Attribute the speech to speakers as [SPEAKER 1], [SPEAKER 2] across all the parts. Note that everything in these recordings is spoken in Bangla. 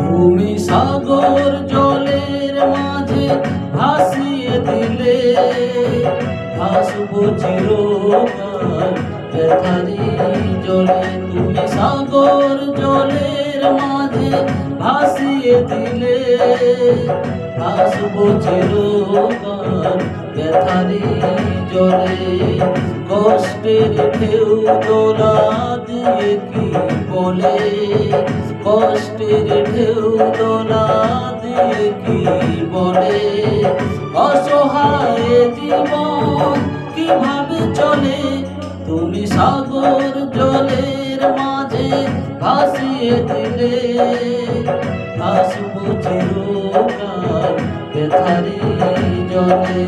[SPEAKER 1] তুমি সাগর জলের মাঝে ভাসিয়ে দিলে, ভাসবো চিরকাল ব্যথারি জলে। তুমি সাগর জলের মাঝে ভাসিয়ে দিলে, ভাসবো চিরকাল ব্যথারি জলে। কষ্টের ঢেউ দোলা দিয়ে কি বলে, কষ্টের ঢেউ দোলা দিয়ে কি বলে। অসহায় জীবন কিভাবে চলে, তুমি সাগর জলের মাঝে ভাসিয়ে দিলে, ভাসবো চিরকাল ব্যথারি জলে।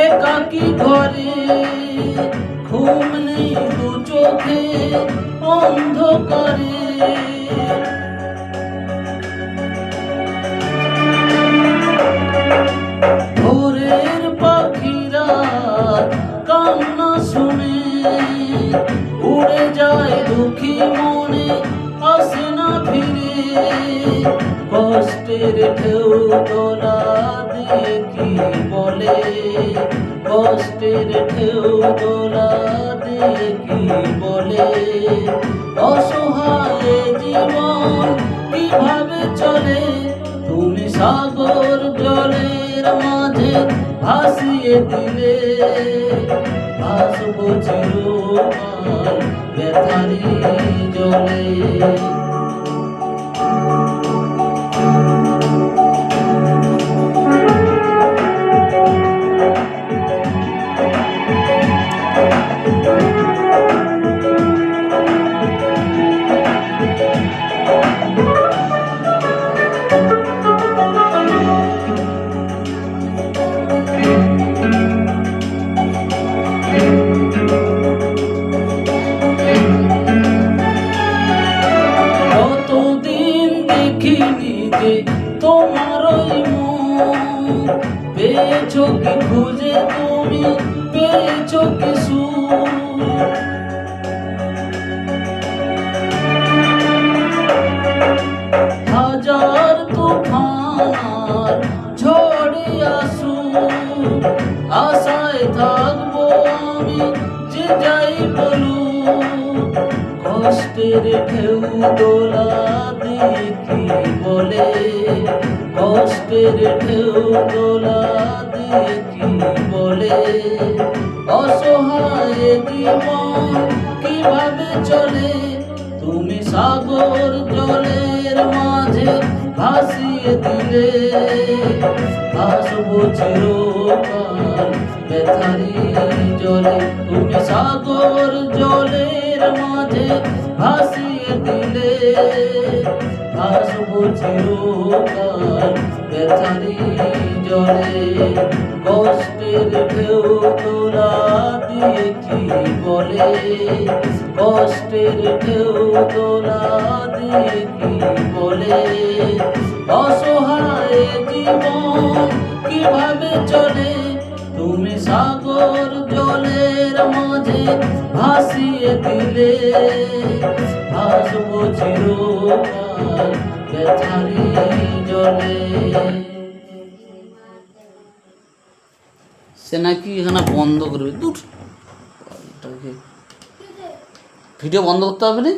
[SPEAKER 1] একাকী ঘরে ঘুম নেই দু চোখে অন্ধকারে, ভোরের পাখিরা কান্না শুনে উড়ে যায় দুঃখী মনে, আসে না ফিরে। কষ্টের ঢেউ দোলা দিয়ে কি বলে, কষ্টের ঢেউ দোলা দিয়ে কি বলে। অসহায় জীবন কিভাবে চলে, তুমি সাগর জলের মাঝে ভাসিয়ে দিলে, ভাসবো চিরকাল ব্যথারি জলে। তোমার মুখ পেয়েছো কি খুঁজে, তুমি পেয়েছো কি সুখ। হাজার তুফান ঝড়ে আসুক, আশায় থাকবো আমি যে যাই বলুক। কষ্টের ঢেউ দোলা দিয়ে কি বলে, কষ্টের ঢেউ দোলা দিয়ে কি বলে। অসহায় জীবন কিভাবে চলে, তুমি সাগর জলের মাঝে ভাসিয়ে দিলে, ভাসবো চিরকাল ব্যথারি জলে। তুমি সাগর জলের মাঝে ভাসিয়ে দিলে, ভাসবো চিরকাল ব্যথারি জলে। কষ্টের ঢেউ দোলা দিয়ে কি বলে, কষ্টের ঢেউ দোলা দিয়ে কি বলে। অসহায় জীবন কিভাবে চলে, তুমি সাগর জলের মাঝে ভাসিয়ে দিলে ভাসবো চিরকাল ব্যথারি জলে। সে নাকি এখানে বন্ধ করবে, দূর ভিডিও বন্ধ করতে হবে না।